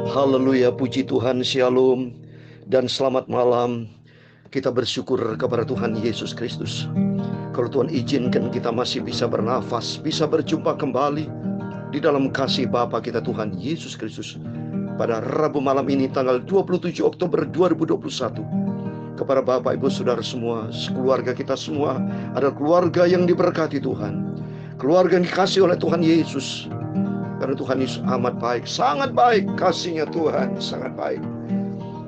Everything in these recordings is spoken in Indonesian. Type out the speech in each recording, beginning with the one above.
Haleluya, puji Tuhan, shalom, dan selamat malam. Kita bersyukur kepada Tuhan Yesus Kristus. Kalau Tuhan izinkan kita masih bisa bernafas, bisa berjumpa kembali di dalam kasih Bapa kita Tuhan Yesus Kristus. Pada Rabu malam ini tanggal 27 Oktober 2021. Kepada Bapak, Ibu, Saudara semua, keluarga kita semua adalah keluarga yang diberkati Tuhan. Keluarga yang dikasih oleh Tuhan Yesus. Karena Tuhan Yesus amat baik, sangat baik kasih-Nya Tuhan, sangat baik.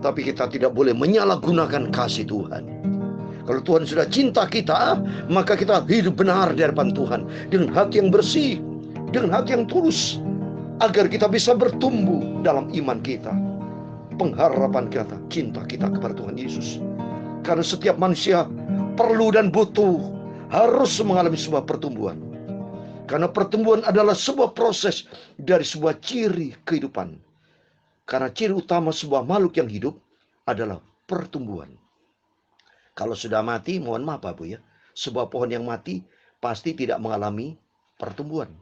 Tapi kita tidak boleh menyalahgunakan kasih Tuhan. Kalau Tuhan sudah cinta kita, maka kita hidup benar di hadapan Tuhan dengan hati yang bersih, dengan hati yang tulus, agar kita bisa bertumbuh dalam iman kita, pengharapan kita, cinta kita kepada Tuhan Yesus. Karena setiap manusia perlu dan butuh, harus mengalami sebuah pertumbuhan. Karena pertumbuhan adalah sebuah proses dari sebuah ciri kehidupan. Karena ciri utama sebuah makhluk yang hidup adalah pertumbuhan. Kalau sudah mati, mohon maaf Bu ya, sebuah pohon yang mati pasti tidak mengalami pertumbuhan.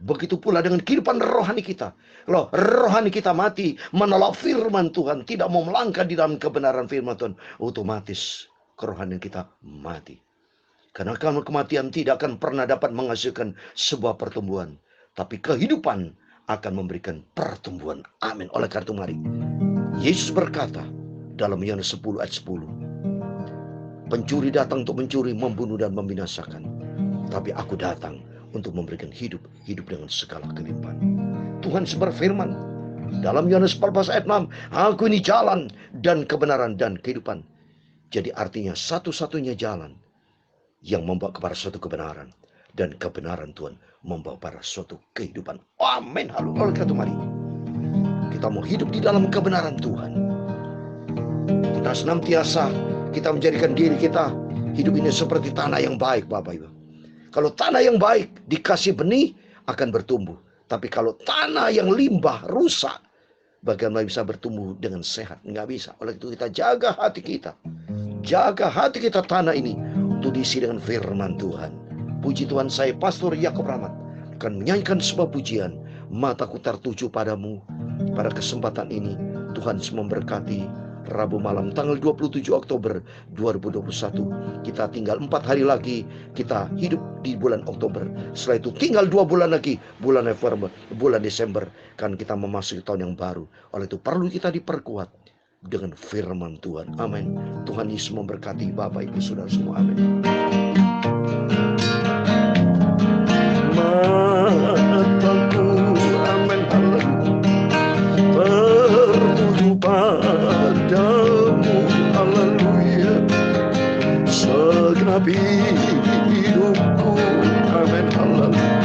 Begitu pula dengan kehidupan rohani kita. Kalau rohani kita mati, menolak firman Tuhan, tidak mau melangkah di dalam kebenaran firman Tuhan, otomatis kerohanian kita mati. Karena kematian tidak akan pernah dapat menghasilkan sebuah pertumbuhan. Tapi kehidupan akan memberikan pertumbuhan. Amin. Oleh karena itu mari. Yesus berkata dalam Yohanes 10 ayat 10. Pencuri datang untuk mencuri, membunuh dan membinasakan. Tapi aku datang untuk memberikan hidup dengan segala kelimpahan. Tuhan berfirman dalam Yohanes 14 ayat 6. Aku ini jalan dan kebenaran dan kehidupan. Jadi artinya satu-satunya jalan yang membawa kepada suatu kebenaran, dan kebenaran Tuhan membawa pada suatu kehidupan. Amin. Haleluya. Oleh karena itu mari kita mau hidup di dalam kebenaran Tuhan. Kita senantiasa kita menjadikan diri kita hidup ini seperti tanah yang baik, Bapak Ibu. Kalau tanah yang baik dikasih benih akan bertumbuh. Tapi kalau tanah yang limbah, rusak, bagaimana bisa bertumbuh dengan sehat? Nggak bisa. Oleh itu kita jaga hati kita. Jaga hati kita tanah ini untuk diisi dengan firman Tuhan. Puji Tuhan, saya Pastor Yakob Rahmat akan menyanyikan sebuah pujian. Mataku tertuju padamu. Pada kesempatan ini Tuhan memberkati. Rabu malam tanggal 27 Oktober 2021. Kita tinggal 4 hari lagi kita hidup di bulan Oktober. Setelah itu tinggal 2 bulan lagi, bulan November, bulan Desember, kan kita memasuki tahun yang baru. Oleh itu perlu kita diperkuat dengan firman Tuhan. Amin. Tuhan Yesus memberkati Bapak Ibu Saudara semua. Amin. Mataku, amin, tertuju padamu, haleluya. Segenap hidupku, amin, haleluya.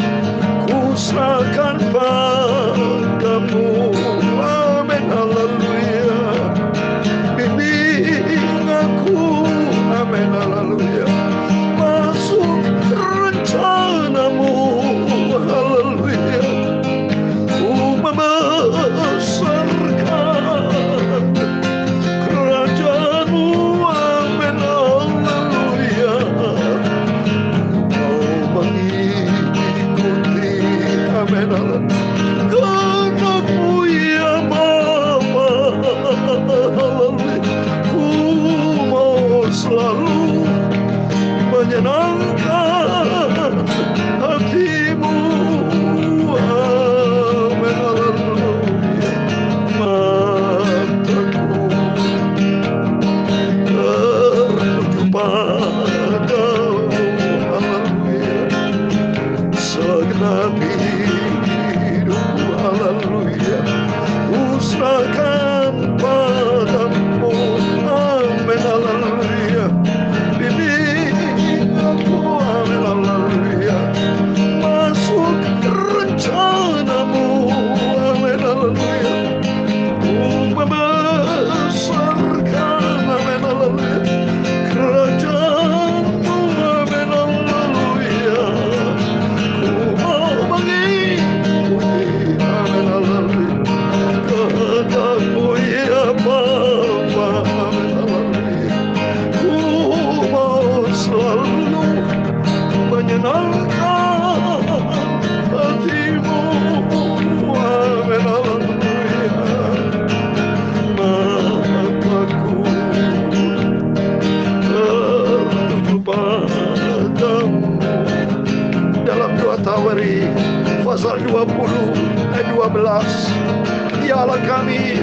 Ku serahkan padamu, amin, haleluya. Bimbing aku, amin, haleluya. Masuk rencanamu, haleluya. Ku membesarkan kerajaanmu, amin, haleluya. Kau mengikuti, amin, haleluya. Matawari pasal 20 ayat 12. Ya Allah kami,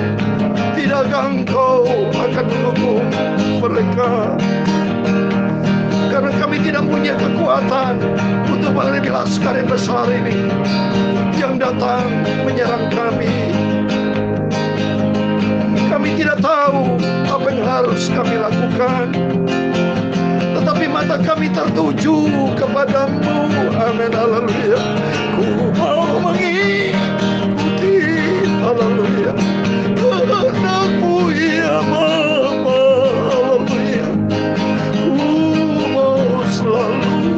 tidakkah Engkau akan menghukum mereka? Karena kami tidak punya kekuatan untuk menghadapi laskar yang besar ini yang datang menyerang kami. Kami tidak tahu apa yang harus kami lakukan, tetapi mata kami tertuju kepadamu. Amin, haleluya. Ku mau mengikuti, haleluya, kehendakmu ya Bapa, haleluya. Ku mau selalu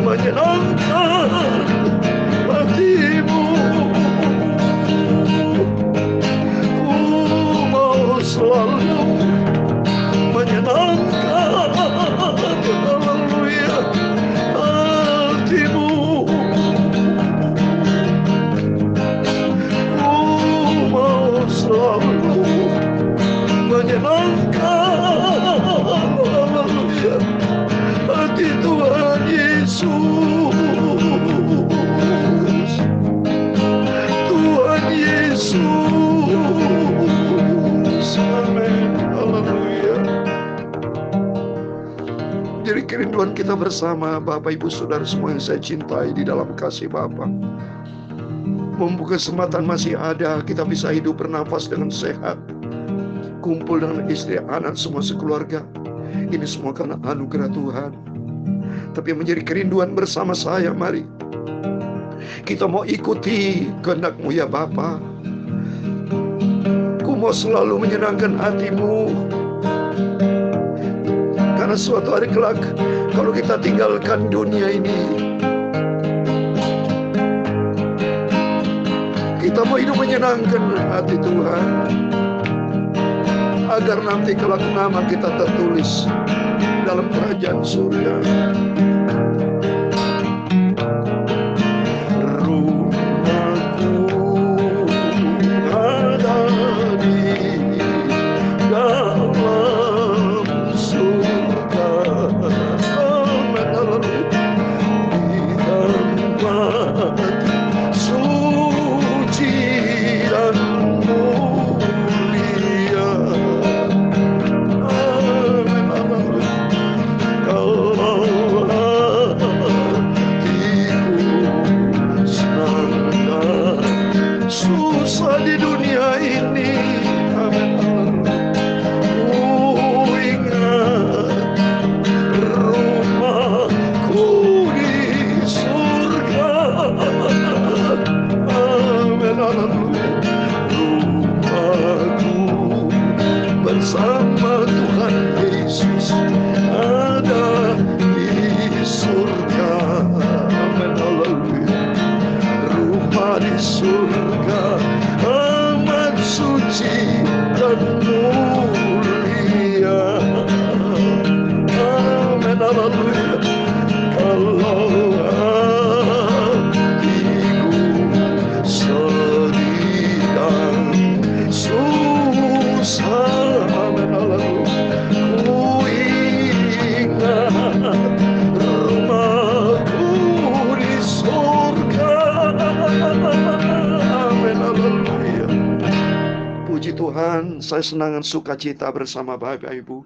menyenangkan hatimu. Ku mau selalu menyenangkan, haleluya, hatimu. Ku mau selalu menyenangkan, haleluya, hati Tuhan Yesus. Tuhan Yesus, amin, haleluya. Jadi kerinduan kita bersama Bapak Ibu Saudara semua yang saya cintai di dalam kasih Bapa, mumpung kesempatan masih ada, kita bisa hidup bernafas dengan sehat, kumpul dengan istri, anak, semua sekeluarga. Ini semua karena anugerah Tuhan. Tapi yang menjadi kerinduan bersama saya, mari kita mau ikuti kehendak-Mu ya Bapa. Ku mau selalu menyenangkan hatimu. Karena suatu hari kelak, kalau kita tinggalkan dunia ini, kita mau hidup menyenangkan hati Tuhan, agar nanti kelak nama kita tertulis dalam kerajaan surga. Bersama Tuhan Yesus ada di surga. Amin, haleluya. Rumah di surga amat suci dan mulia. Amin, haleluya. Kalau hatiku sedih dan susah, Tuhan, saya senang dan sukacita bersama Bapak Ibu,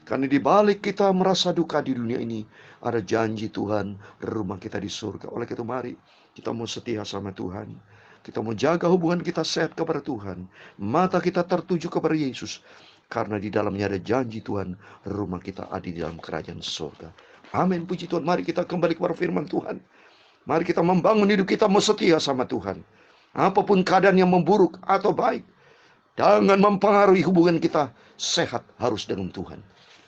karena di balik kita merasa duka di dunia ini, ada janji Tuhan rumah kita di surga. Oleh itu mari kita mau setia sama Tuhan, kita mau jaga hubungan kita sehat kepada Tuhan, mata kita tertuju kepada Yesus, karena di dalamnya ada janji Tuhan rumah kita ada di dalam kerajaan surga. Amin, puji Tuhan. Mari kita kembali kepada firman Tuhan. Mari kita membangun hidup kita mau setia sama Tuhan, apapun keadaan yang memburuk atau baik, jangan mempengaruhi hubungan kita sehat harus dengan Tuhan.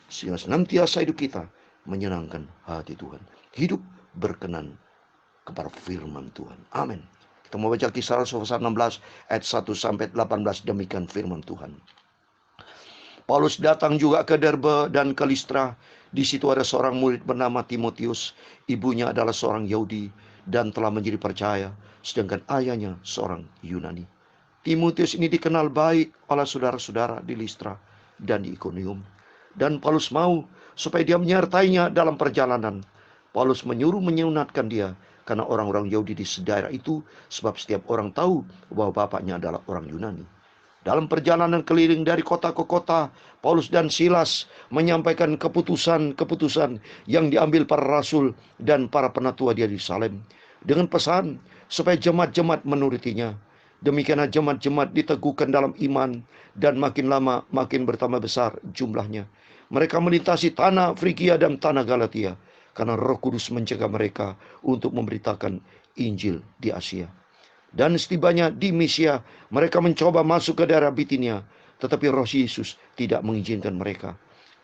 Sehingga senantiasa hidup kita menyenangkan hati Tuhan. Hidup berkenan kepada firman Tuhan. Amin. Kita mau baca Kisah Rasul pasal 16 ayat 1 sampai 18. Demikian firman Tuhan. Paulus datang juga ke Derbe dan ke Listra. Di situ ada seorang murid bernama Timotius. Ibunya adalah seorang Yahudi dan telah menjadi percaya, sedangkan ayahnya seorang Yunani. Timotius ini dikenal baik oleh saudara-saudara di Listra dan di Ikonium. Dan Paulus mau supaya dia menyertainya dalam perjalanan. Paulus menyuruh menyunatkan dia karena orang-orang Yahudi di daerah itu, sebab setiap orang tahu bahwa bapaknya adalah orang Yunani. Dalam perjalanan keliling dari kota ke kota, Paulus dan Silas menyampaikan keputusan-keputusan yang diambil para rasul dan para penatua di Yerusalem dengan pesan supaya jemaat-jemaat menurutinya. Demikianlah jemaat-jemaat diteguhkan dalam iman dan makin lama makin bertambah besar jumlahnya. Mereka melintasi tanah Frigia dan tanah Galatia karena Roh Kudus mencegah mereka untuk memberitakan Injil di Asia. Dan setibanya di Misia, mereka mencoba masuk ke daerah Bitinia, tetapi Roh Yesus tidak mengizinkan mereka.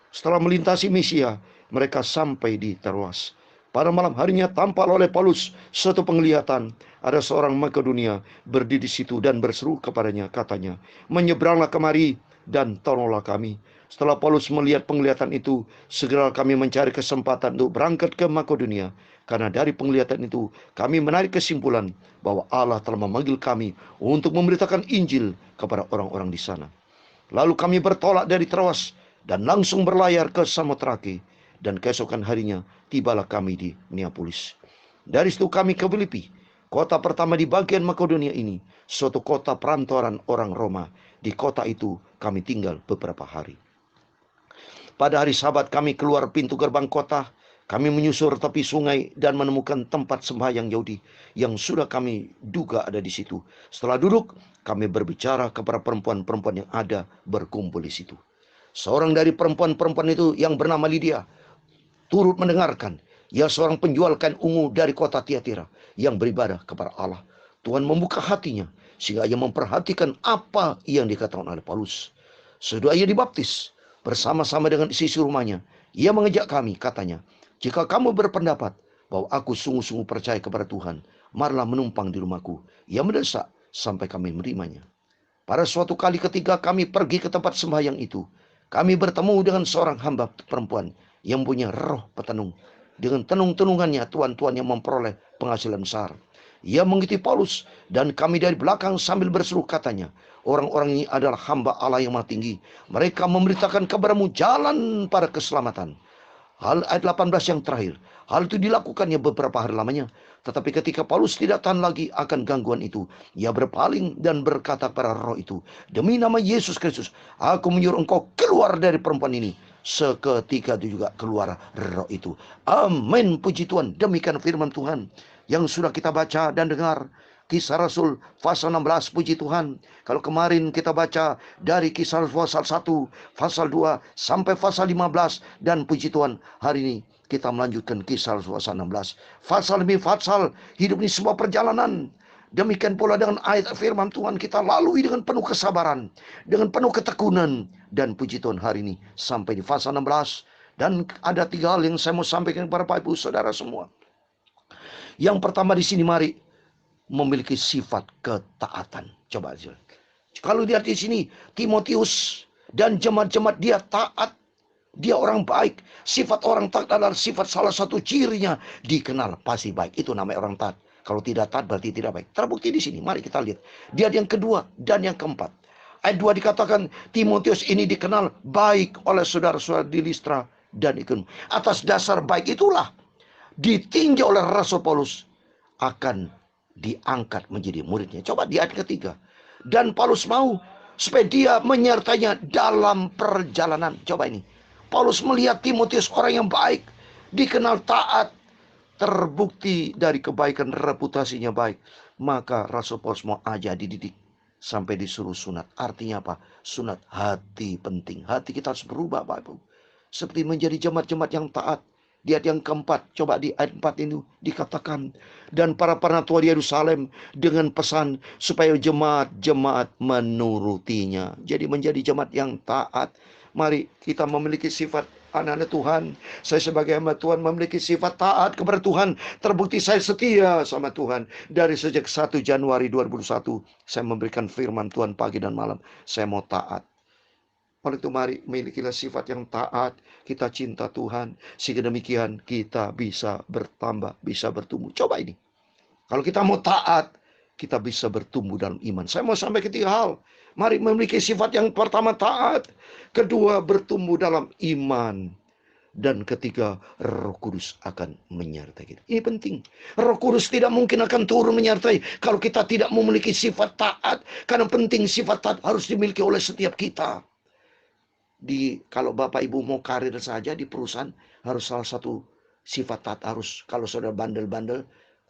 Setelah melintasi Misia, mereka sampai di Troas. Pada malam harinya tampak oleh Paulus suatu penglihatan. Ada seorang Makedonia berdiri di situ dan berseru kepadanya, katanya, "Menyeberanglah kemari dan tolonglah kami." Setelah Paulus melihat penglihatan itu, segera kami mencari kesempatan untuk berangkat ke Makedonia. Karena dari penglihatan itu, kami menarik kesimpulan bahwa Allah telah memanggil kami untuk memberitakan Injil kepada orang-orang di sana. Lalu kami bertolak dari Troas dan langsung berlayar ke Samotrake. Dan keesokan harinya tibalah kami di Neapolis. Dari situ kami ke Filipi, kota pertama di bagian Makedonia ini, suatu kota perantoran orang Roma. Di kota itu kami tinggal beberapa hari. Pada hari Sabat kami keluar pintu gerbang kota. Kami menyusur tepi sungai dan menemukan tempat sembahyang Yahudi yang sudah kami duga ada di situ. Setelah duduk, kami berbicara kepada perempuan-perempuan yang ada berkumpul di situ. Seorang dari perempuan-perempuan itu yang bernama Lydia turut mendengarkan. Ia seorang penjual kain ungu dari kota Tiatira yang beribadah kepada Allah. Tuhan membuka hatinya sehingga ia memperhatikan apa yang dikatakan oleh Paulus. Sesudah ia dibaptis bersama-sama dengan isi rumahnya, ia mengejak kami, katanya, "Jika kamu berpendapat bahwa aku sungguh-sungguh percaya kepada Tuhan, marilah menumpang di rumahku." Ia mendesak sampai kami menerimanya. Pada suatu kali ketika kami pergi ke tempat sembahyang itu, kami bertemu dengan seorang hamba perempuan yang punya roh petenung. Dengan tenung-tenungannya tuan-tuan yang memperoleh penghasilan besar. Ia mengikuti Paulus dan kami dari belakang sambil berseru, katanya, "Orang-orang ini adalah hamba Allah yang Maha Tinggi. Mereka memberitakan kepadamu jalan pada keselamatan." Ayat 18 yang terakhir. Hal itu dilakukannya beberapa hari lamanya. Tetapi ketika Paulus tidak tahan lagi akan gangguan itu, ia berpaling dan berkata kepada roh itu, "Demi nama Yesus Kristus, aku menyuruh engkau keluar dari perempuan ini." Seketika itu juga keluar roh itu. Amin, puji Tuhan. Demikian firman Tuhan yang sudah kita baca dan dengar. Kisah Rasul pasal 16, puji Tuhan. Kalau kemarin kita baca dari Kisah Rasul pasal 1, pasal 2 sampai pasal 15, dan puji Tuhan hari ini kita melanjutkan Kisah Rasul pasal 16. Pasal demi pasal, hidup ini sebuah perjalanan. Demikian pula dengan ayat firman Tuhan kita lalui dengan penuh kesabaran, dengan penuh ketekunan, dan puji Tuhan hari ini sampai di pasal 16. Dan ada 3 hal yang saya mau sampaikan kepada Bapak Ibu Saudara semua. Yang pertama di sini, mari memiliki sifat ketaatan. Coba aja. Kalau lihat di sini, Timotius dan jemaat-jemaat dia taat. Dia orang baik. Sifat orang taat adalah sifat salah satu cirinya dikenal pasti baik. Itu namanya orang taat. Kalau tidak taat berarti tidak baik. Terbukti di sini. Mari kita lihat. Dia yang kedua dan yang keempat. Ayat 2 dikatakan Timotius ini dikenal baik oleh saudara-saudara di Listra dan Ikon. Atas dasar baik itulah ditinjau oleh Rasul Paulus akan diangkat menjadi muridnya. Coba di ayat ketiga. Dan Paulus mau supaya dia menyertainya dalam perjalanan. Coba ini. Paulus melihat Timotius orang yang baik, dikenal taat, terbukti dari kebaikan reputasinya baik. Maka Rasul Paulus mau aja dididik sampai disuruh sunat. Artinya apa? Sunat hati penting. Hati kita harus berubah, Bapak Ibu. Seperti menjadi jemaat-jemaat yang taat. Di ayat yang keempat, coba di ayat 4 ini dikatakan, dan para penatua di Yerusalem dengan pesan supaya jemaat-jemaat menurutinya. Jadi menjadi jemaat yang taat. Mari kita memiliki sifat anak-anak Tuhan. Saya sebagai hamba Tuhan memiliki sifat taat kepada Tuhan. Terbukti saya setia sama Tuhan. Dari sejak 1 Januari 2001, saya memberikan firman Tuhan pagi dan malam. Saya mau taat. Oleh itu mari milikilah sifat yang taat. Kita cinta Tuhan. Sehingga demikian kita bisa bertambah, bisa bertumbuh. Coba ini. Kalau kita mau taat, kita bisa bertumbuh dalam iman. Saya mau sampai ke 3 hal. Mari memiliki sifat yang pertama taat. Kedua bertumbuh dalam iman. Dan ketiga, Roh Kudus akan menyertai kita. Ini penting. Roh Kudus tidak mungkin akan turun menyertai kalau kita tidak memiliki sifat taat. Karena penting sifat taat harus dimiliki oleh setiap kita. Kalau Bapak Ibu mau karir saja di perusahaan, harus salah satu sifat taat harus. Kalau saudara bandel-bandel,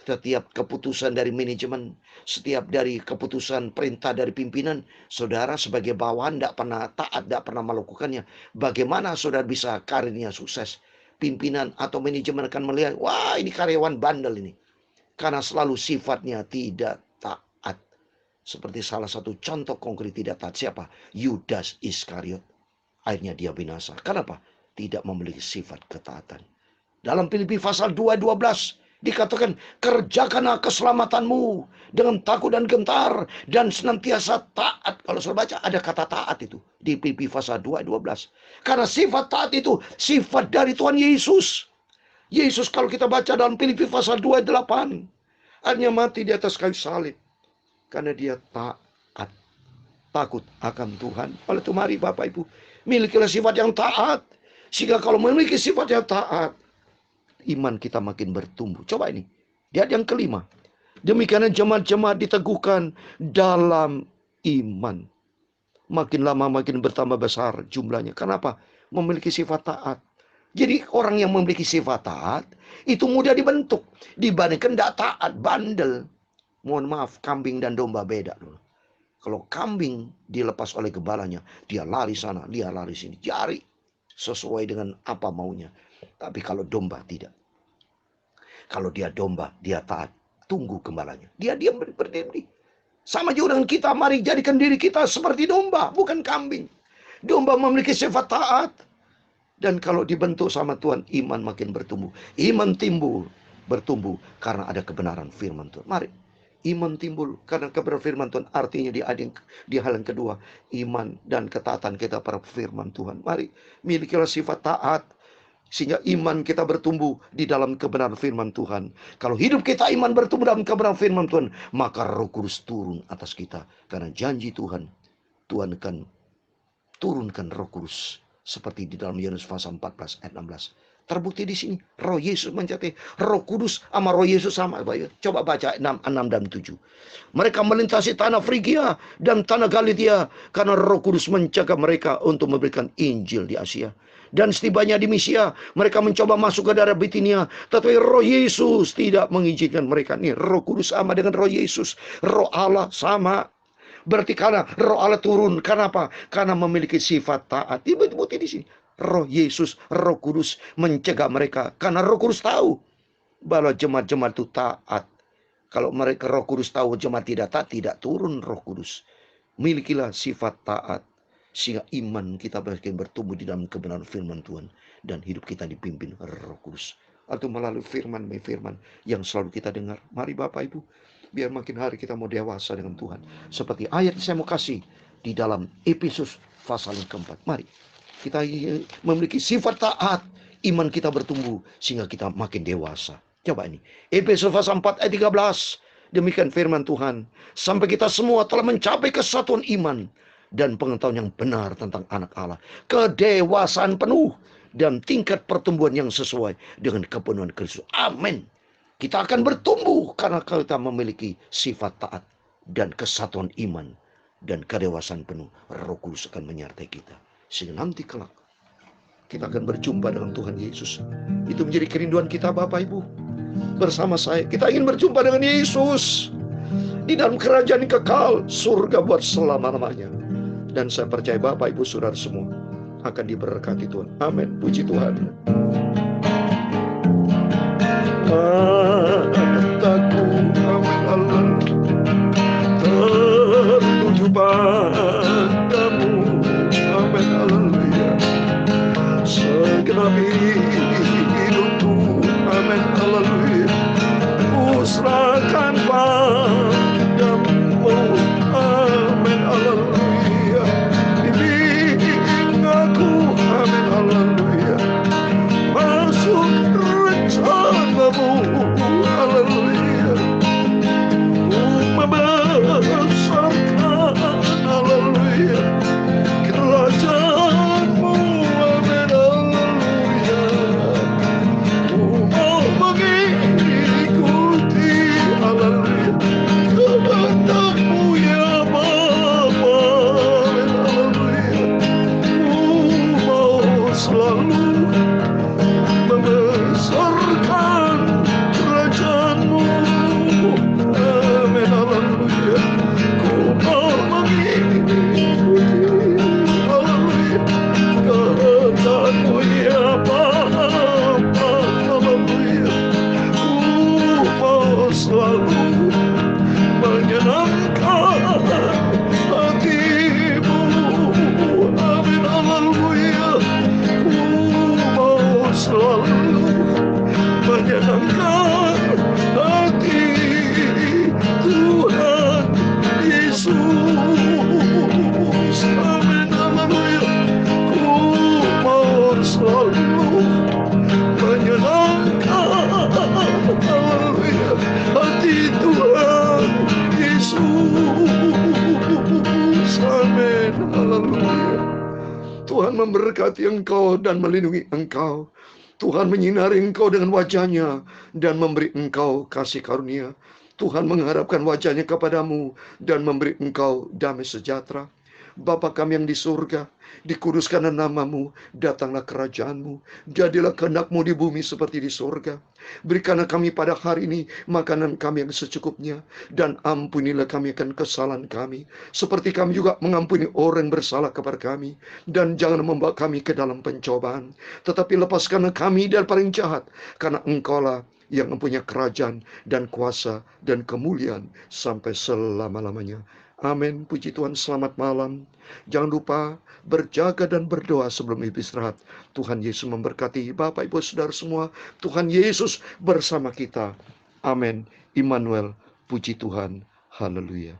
setiap keputusan dari manajemen, setiap dari keputusan perintah dari pimpinan, saudara sebagai bawahan tidak pernah taat, tidak pernah melakukannya. Bagaimana saudara bisa karirnya sukses? Pimpinan atau manajemen akan melihat, wah ini karyawan bandel ini. Karena selalu sifatnya tidak taat. Seperti salah satu contoh konkret tidak taat siapa? Yudas Iskariot. Akhirnya dia binasa. Kenapa? Tidak memiliki sifat ketaatan. Dalam Filipi pasal 2:12 dikatakan, kerjakanlah keselamatanmu dengan takut dan gentar dan senantiasa taat. Kalau saya baca ada kata taat itu di Filipi pasal 2:12. Karena sifat taat itu sifat dari Tuhan Yesus. Yesus kalau kita baca dalam Filipi pasal 2:8, hanya mati di atas kayu salib karena dia taat, takut akan Tuhan. Oleh itu mari Bapak Ibu, milikilah sifat yang taat. Sehingga kalau memiliki sifat yang taat, iman kita makin bertumbuh. Coba ini. Lihat yang kelima. Demikiannya jemaat-jemaat diteguhkan dalam iman. Makin lama makin bertambah besar jumlahnya. Kenapa? Memiliki sifat taat. Jadi orang yang memiliki sifat taat itu mudah dibentuk. Dibandingkan tidak taat, bandel. Mohon maaf, kambing dan domba beda dulu. Kalau kambing dilepas oleh gembalanya, dia lari sana, dia lari sini. Jari sesuai dengan apa maunya. Tapi kalau domba tidak. Kalau dia domba, dia taat. Tunggu gembalanya. Dia diam berdiri. Sama juga dengan kita. Mari jadikan diri kita seperti domba. Bukan kambing. Domba memiliki sifat taat. Dan kalau dibentuk sama Tuhan, iman makin bertumbuh. Iman timbul, bertumbuh. Karena ada kebenaran firman Tuhan. Mari. Iman timbul karena kebenaran firman Tuhan. Artinya di hal yang kedua. Iman dan ketaatan kita pada firman Tuhan. Mari. Milikilah sifat taat. Sehingga iman kita bertumbuh di dalam kebenaran firman Tuhan. Kalau hidup kita iman bertumbuh dalam kebenaran firman Tuhan, maka Roh Kudus turun atas kita. Karena janji Tuhan, Tuhan akan turunkan Roh Kudus. Seperti di dalam Yohanes pasal 14 ayat 16. Terbukti di sini. Roh Yesus menyertai. Roh Kudus sama Roh Yesus sama. Coba baca 6 dan 7. Mereka melintasi tanah Frigia dan tanah Galatia. Karena Roh Kudus menjaga mereka untuk memberikan Injil di Asia. Dan setibanya di Misia, mereka mencoba masuk ke daerah Bitinia. Tetapi Roh Yesus tidak mengizinkan mereka. Nih, Roh Kudus sama dengan Roh Yesus. Roh Allah sama. Berarti karena Roh Allah turun. Kenapa? Karena memiliki sifat taat. Tiba-tiba di sini. Roh Yesus, Roh Kudus mencegah mereka. Karena Roh Kudus tahu bahwa jemaat-jemaat itu taat. Kalau mereka Roh Kudus tahu jemaat tidak taat, tidak turun Roh Kudus. Milikilah sifat taat. Sehingga iman kita makin bertumbuh di dalam kebenaran firman Tuhan. Dan hidup kita dipimpin Roh Kudus. Atau melalui firman yang selalu kita dengar. Mari Bapak Ibu, biar makin hari kita mau dewasa dengan Tuhan. Seperti ayat yang saya mau kasih di dalam Efesus pasal yang keempat. Mari kita memiliki sifat taat. Iman kita bertumbuh sehingga kita makin dewasa. Coba ini. Efesus pasal 4 ayat 13. Demikian firman Tuhan. Sampai kita semua telah mencapai kesatuan iman dan pengetahuan yang benar tentang anak Allah. Kedewasaan penuh dan tingkat pertumbuhan yang sesuai dengan kepenuhan Kristus. Amin. Kita akan bertumbuh karena kita memiliki sifat taat dan kesatuan iman dan kedewasaan penuh. Roh Kudus akan menyertai kita. Sehingga nanti kelak kita akan berjumpa dengan Tuhan Yesus. Itu menjadi kerinduan kita Bapak Ibu. Bersama saya, kita ingin berjumpa dengan Yesus di dalam kerajaan yang kekal, surga buat selama-lamanya. Dan saya percaya Bapak Ibu Saudara semua akan diberkati Tuhan. Amin. Puji Tuhan. Mataku amin tertuju padamu. Amin. Haleluya. Segenap hidupku. Amin. Haleluya. Kuserahkan padamu. Amin. Haleluya. Amin, haleluya. Masuk rencanamu, haleluya. Membesarkan, haleluya. Kerajaanmu, amin, haleluya. menyenangkan hatimu. Amin, haleluya. Ku mau selalu menyenangkan hati Tuhan Yesus. Amin, haleluya. Ku mau selalu menyenangkan, haleluya, hati Tuhan Yesus. Amin, haleluya. Tuhan memberkati engkau dan melindungi engkau. Tuhan menyinari engkau dengan wajah-Nya dan memberi engkau kasih karunia. Tuhan mengharapkan wajah-Nya kepadamu dan memberi engkau damai sejahtera. Bapa kami yang di surga, dikuduskanlah namamu, datanglah kerajaan-Mu, jadilah kehendak-Mu di bumi seperti di surga. Berikanlah kami pada hari ini makanan kami yang secukupnya, dan ampunilah kami akan kesalahan kami, seperti kami juga mengampuni orang yang bersalah kepada kami. Dan jangan membawa kami ke dalam pencobaan, tetapi lepaskanlah kami dari paling jahat, karena Engkaulah yang mempunyai kerajaan dan kuasa dan kemuliaan sampai selama-lamanya. Amin. Puji Tuhan, selamat malam. Jangan lupa berjaga dan berdoa sebelum istirahat. Tuhan Yesus memberkati Bapak Ibu Saudara semua. Tuhan Yesus bersama kita. Amin. Immanuel. Puji Tuhan. Haleluya.